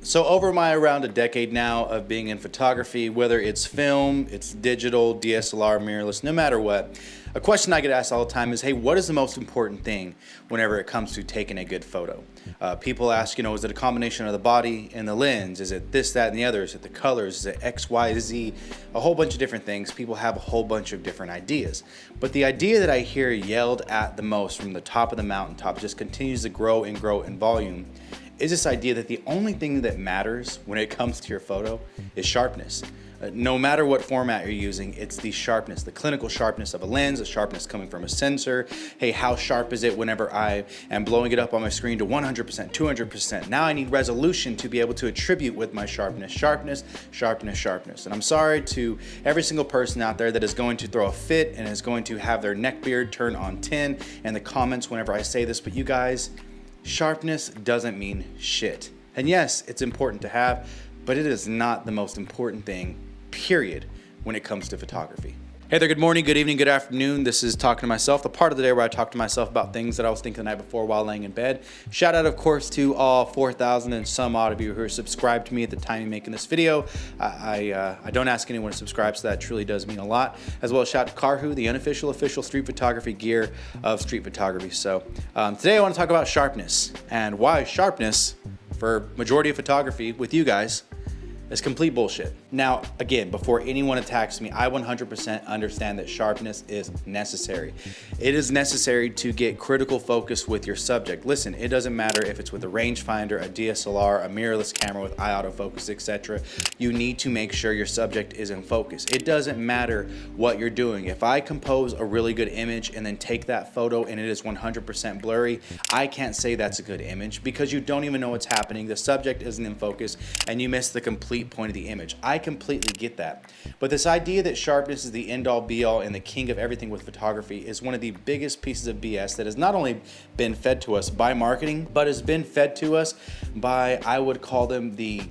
So over my around a decade now of being in photography, whether it's film, it's digital, DSLR, mirrorless, no matter what, a question I get asked all the time is, hey, what is the most important thing whenever it comes to taking a good photo? People ask, is it a combination of the body and the lens? Is it this, that, and the other? Is it the colors? Is it X, Y, Z? A whole bunch of different things. People have a whole bunch of different ideas. But the idea that I hear yelled at the most from the top of the mountaintop just continues to grow and grow in volume is this idea that the only thing that matters when it comes to your photo is sharpness. No matter what format you're using, it's the sharpness, the clinical sharpness of a lens, the sharpness coming from a sensor. Hey, how sharp is it whenever I am blowing it up on my screen to 100%, 200%? Now I need resolution to be able to attribute with my sharpness, sharpness, sharpness, sharpness. And I'm sorry to every single person out there that is going to throw a fit and is going to have their neck beard turn on 10 in the comments whenever I say this, but you guys, sharpness doesn't mean shit. And yes, it's important to have, but it is not the most important thing, period, when it comes to photography. Hey there, good morning, good evening, good afternoon. This is Talking to Myself, the part of the day where I talk to myself about things that I was thinking the night before while laying in bed. Shout out, of course, to all 4,000 and some odd of you who are subscribed to me at the time of making this video. I don't ask anyone to subscribe, so that truly does mean a lot. As well as shout out to Carhu, the unofficial, official street photography gear of street photography. So today I want to talk about sharpness and why sharpness for majority of photography with you guys is complete bullshit. Now, again, before anyone attacks me, I 100% understand that sharpness is necessary. It is necessary to get critical focus with your subject. Listen, it doesn't matter if it's with a rangefinder, a DSLR, a mirrorless camera with eye autofocus, etc. You need to make sure your subject is in focus. It doesn't matter what you're doing. If I compose a really good image and then take that photo and it is 100% blurry, I can't say that's a good image because you don't even know what's happening. The subject isn't in focus and you miss the complete point of the image. I completely get that. But this idea that sharpness is the end all be all and the king of everything with photography is one of the biggest pieces of BS that has not only been fed to us by marketing, but has been fed to us by, I would call them, the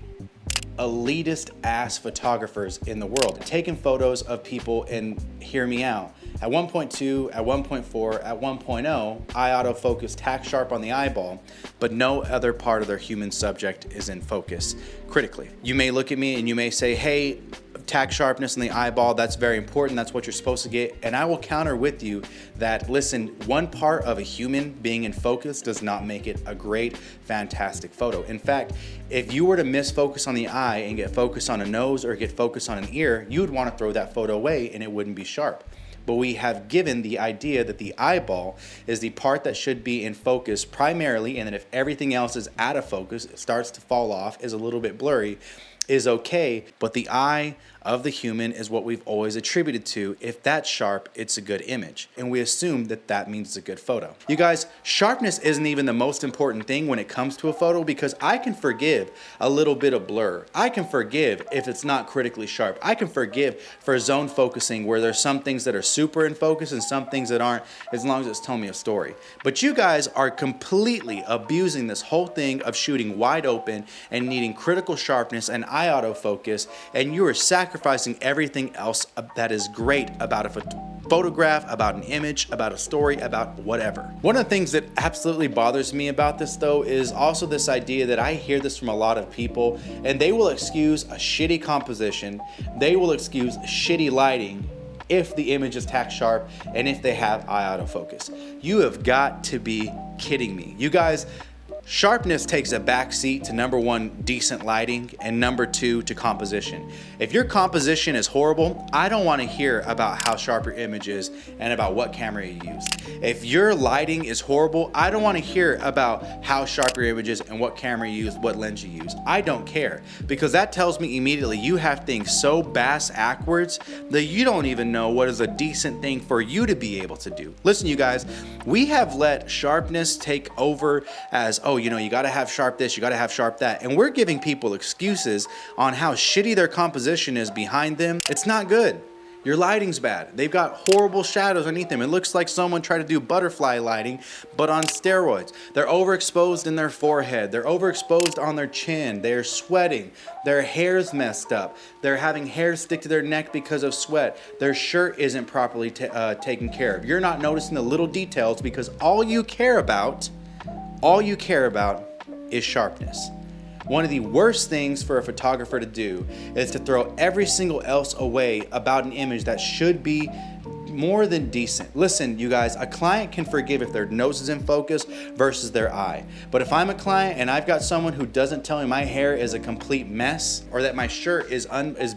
elitist ass photographers in the world. Taking photos of people, and hear me out, at 1.2, at 1.4, at 1.0, eye autofocus, tack sharp on the eyeball, but no other part of their human subject is in focus critically. You may look at me and you may say, hey, tack sharpness in the eyeball, that's very important, that's what you're supposed to get. And I will counter with you that, listen, one part of a human being in focus does not make it a great, fantastic photo. In fact, if you were to miss focus on the eye and get focus on a nose or get focus on an ear, you would want to throw that photo away and it wouldn't be sharp. But we have given the idea that the eyeball is the part that should be in focus primarily, and then if everything else is out of focus, it starts to fall off, is a little bit blurry, is okay, but the eye of the human is what we've always attributed to. If that's sharp, it's a good image. And we assume that that means it's a good photo. You guys, sharpness isn't even the most important thing when it comes to a photo because I can forgive a little bit of blur. I can forgive if it's not critically sharp. I can forgive for zone focusing where there's some things that are super in focus and some things that aren't, as long as it's telling me a story. But you guys are completely abusing this whole thing of shooting wide open and needing critical sharpness and eye autofocus, and you are sacrificing everything else that is great about a photograph, about an image, about a story, about whatever. One of the things that absolutely bothers me about this though is also this idea that I hear this from a lot of people, and they will excuse a shitty composition, they will excuse shitty lighting if the image is tack sharp and if they have eye autofocus. You have got to be kidding me. You guys, sharpness takes a back seat to number one, decent lighting, and number two, to composition. If your composition is horrible, I don't want to hear about how sharp your image is and about what camera you used. If your lighting is horrible, I don't want to hear about how sharp your image is and what camera you used, what lens you used. I don't care, because that tells me immediately you have things so bass-ackwards that you don't even know what is a decent thing for you to be able to do. Listen, you guys, we have let sharpness take over as, oh, you gotta have sharp this, you gotta have sharp that. And we're giving people excuses on how shitty their composition is behind them. It's not good. Your lighting's bad. They've got horrible shadows underneath them. It looks like someone tried to do butterfly lighting, but on steroids. They're overexposed in their forehead. They're overexposed on their chin. They're sweating. Their hair's messed up. They're having hair stick to their neck because of sweat. Their shirt isn't properly taken care of. You're not noticing the little details because all you care about is sharpness. One of the worst things for a photographer to do is to throw every single else away about an image that should be more than decent. Listen, you guys, a client can forgive if their nose is in focus versus their eye. But if I'm a client and I've got someone who doesn't tell me my hair is a complete mess, or that my shirt is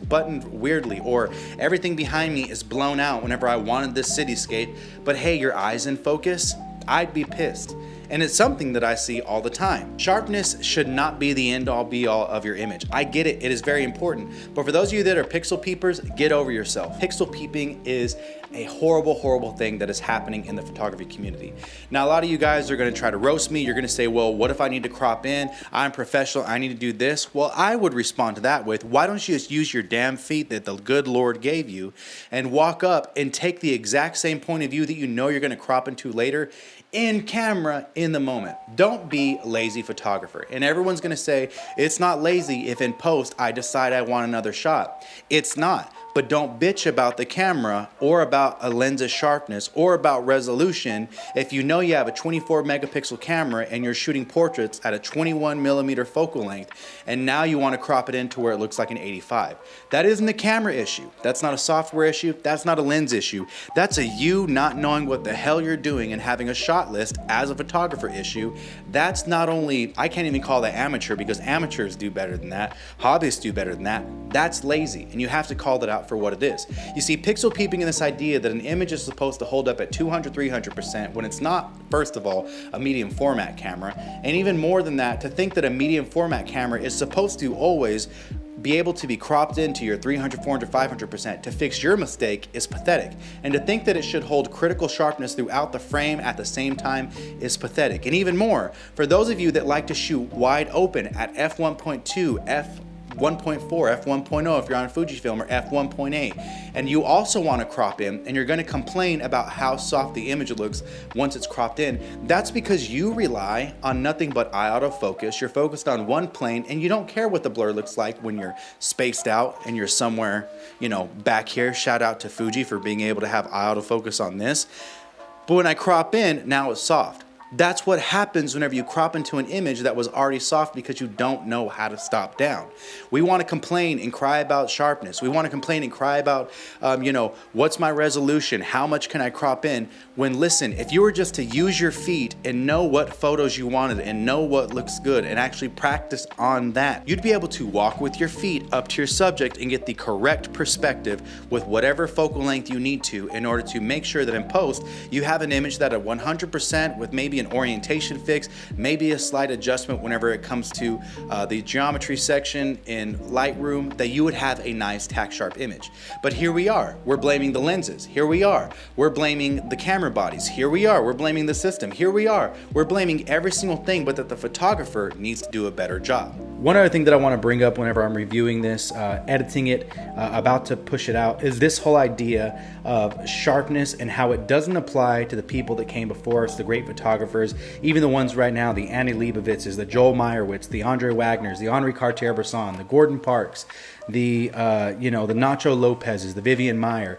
buttoned weirdly, or everything behind me is blown out whenever I wanted this cityscape, but hey, your eye's in focus, I'd be pissed. And it's something that I see all the time. Sharpness should not be the end all be all of your image. I get it, it is very important. But for those of you that are pixel peepers, get over yourself. Pixel peeping is a horrible, horrible thing that is happening in the photography community. Now, a lot of you guys are gonna try to roast me. You're gonna say, well, what if I need to crop in? I'm professional, I need to do this. Well, I would respond to that with, why don't you just use your damn feet that the good Lord gave you and walk up and take the exact same point of view that you know you're gonna crop into later in camera in the moment. Don't be a lazy photographer. And everyone's gonna say, it's not lazy if in post I decide I want another shot. It's not. But don't bitch about the camera or about a lens's sharpness or about resolution if you know you have a 24 megapixel camera and you're shooting portraits at a 21 millimeter focal length and now you want to crop it into where it looks like an 85. That isn't a camera issue. That's not a software issue. That's not a lens issue. That's a you not knowing what the hell you're doing and having a shot list as a photographer issue. That's not only, I can't even call that amateur because amateurs do better than that. Hobbyists do better than that. That's lazy, and you have to call that out for what it is. You see, pixel peeping in this idea that an image is supposed to hold up at 200, 300% when it's not, first of all, a medium format camera, and even more than that, to think that a medium format camera is supposed to always be able to be cropped into your 300, 400, 500% to fix your mistake is pathetic. And to think that it should hold critical sharpness throughout the frame at the same time is pathetic. And even more, for those of you that like to shoot wide open at f1.2, f1.4, f1.0 if you're on Fujifilm, or f1.8, and you also want to crop in and you're going to complain about how soft the image looks once it's cropped in, that's because you rely on nothing but eye autofocus. You're focused on one plane and you don't care what the blur looks like when you're spaced out and you're somewhere, you know, back here. Shout out to Fuji for being able to have eye autofocus on this. But when I crop in, now it's soft. That's what happens whenever you crop into an image that was already soft because you don't know how to stop down. We want to complain and cry about sharpness. We want to complain and cry about, you know, what's my resolution? How much can I crop in? When, listen, if you were just to use your feet and know what photos you wanted and know what looks good and actually practice on that, you'd be able to walk with your feet up to your subject and get the correct perspective with whatever focal length you need to in order to make sure that in post you have an image that at 100% with maybe an orientation fix, maybe a slight adjustment whenever it comes to the geometry section in Lightroom, that you would have a nice tack sharp image. But here we are, we're blaming the lenses. Here we are, we're blaming the camera bodies. Here we are, we're blaming the system. Here we are, we're blaming every single thing, but that the photographer needs to do a better job. One other thing that I want to bring up whenever I'm reviewing this, editing it, about to push it out, is this whole idea of sharpness and how it doesn't apply to the people that came before us, the great photographers, even the ones right now, the Annie Leibovitzes, the Joel Meyerowitz, the Andre Wagners, the Henri Cartier-Bresson, the Gordon Parks, the the Nacho Lopez's, the Vivian Maier.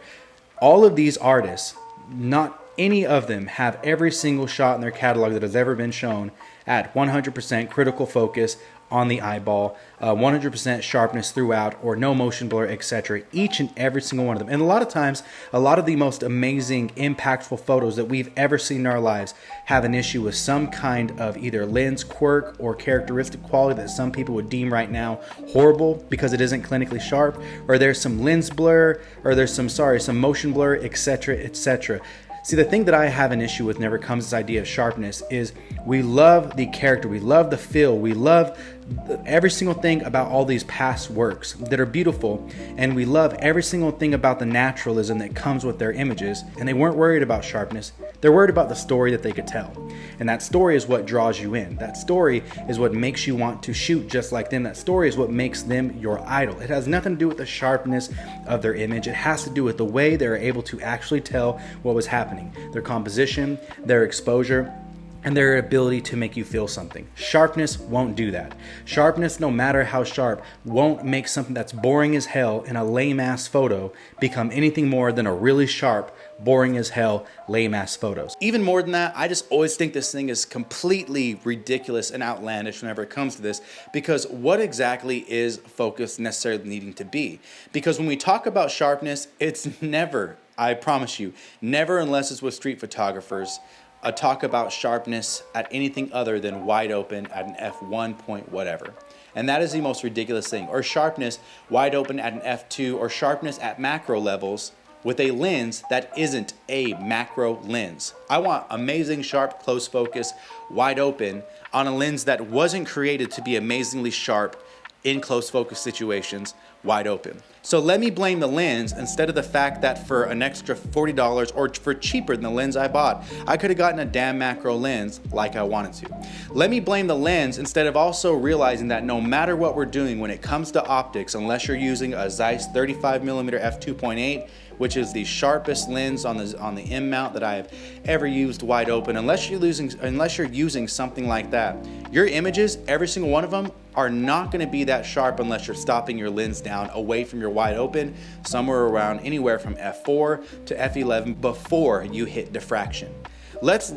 All of these artists, not any of them have every single shot in their catalog that has ever been shown at 100% critical focus on the eyeball, 100% sharpness throughout, or no motion blur, etc. Each and every single one of them. And a lot of times, a lot of the most amazing, impactful photos that we've ever seen in our lives have an issue with some kind of either lens quirk or characteristic quality that some people would deem right now horrible because it isn't clinically sharp, or there's some lens blur, or there's some motion blur, etc., etc. See, the thing that I have an issue with whenever it comes to this idea of sharpness is we love the character, we love the feel, we love every single thing about all these past works that are beautiful, and we love every single thing about the naturalism that comes with their images, and they weren't worried about sharpness. They're worried about the story that they could tell. And that story is what draws you in. That story is what makes you want to shoot just like them. That story is what makes them your idol. It has nothing to do with the sharpness of their image. It has to do with the way they're able to actually tell what was happening. Their composition, their exposure, and their ability to make you feel something. Sharpness won't do that. Sharpness, no matter how sharp, won't make something that's boring as hell in a lame ass photo become anything more than a really sharp, boring as hell, lame ass photos. Even more than that, I just always think this thing is completely ridiculous and outlandish whenever it comes to this, because what exactly is focus necessarily needing to be? Because when we talk about sharpness, it's never, I promise you, never, unless it's with street photographers, a talk about sharpness at anything other than wide open at an f1 point whatever. And that is the most ridiculous thing. Or sharpness wide open at an f2, or sharpness at macro levels with a lens that isn't a macro lens. I want amazing sharp close focus wide open on a lens that wasn't created to be amazingly sharp in close focus situations wide open. So let me blame the lens instead of the fact that for an extra $40 or for cheaper than the lens I bought, I could have gotten a damn macro lens like I wanted to. Let me blame the lens instead of also realizing that no matter what we're doing when it comes to optics, unless you're using a Zeiss 35mm f2.8, which is the sharpest lens on the M mount that I have ever used wide open, unless you're using something like that, your images, every single one of them, are not going to be that sharp unless you're stopping your lens down away from your wide open, somewhere around anywhere from f4 to f11 before you hit diffraction. Let's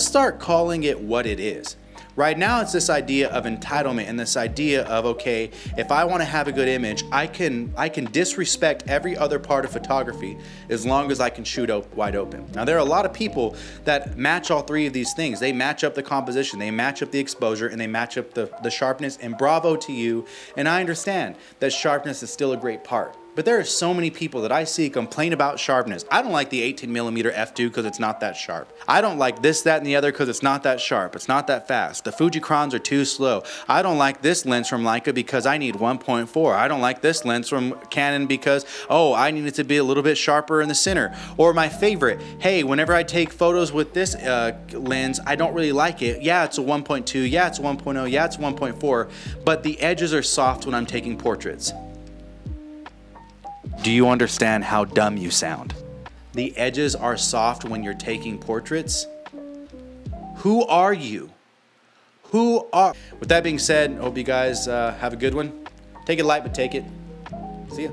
start calling it what it is. Right now, it's this idea of entitlement and this idea of, okay, if I want to have a good image, I can disrespect every other part of photography as long as I can shoot wide open. Now, there are a lot of people that match all three of these things. They match up the composition, they match up the exposure, and they match up the sharpness, and bravo to you. And I understand that sharpness is still a great part. But there are so many people that I see complain about sharpness. I don't like the 18mm f2 because it's not that sharp. I don't like this, that, and the other because it's not that sharp. It's not that fast. The Fujicrons are too slow. I don't like this lens from Leica because I need 1.4. I don't like this lens from Canon because, oh, I need it to be a little bit sharper in the center. Or my favorite, hey, whenever I take photos with this lens, I don't really like it. Yeah, it's a 1.2. Yeah, it's a 1.0. Yeah, it's 1.4. But the edges are soft when I'm taking portraits. Do you understand how dumb you sound? The edges are soft when you're taking portraits? Who are you? With that being said, hope you guys have a good one. Take it light, but take it. See ya.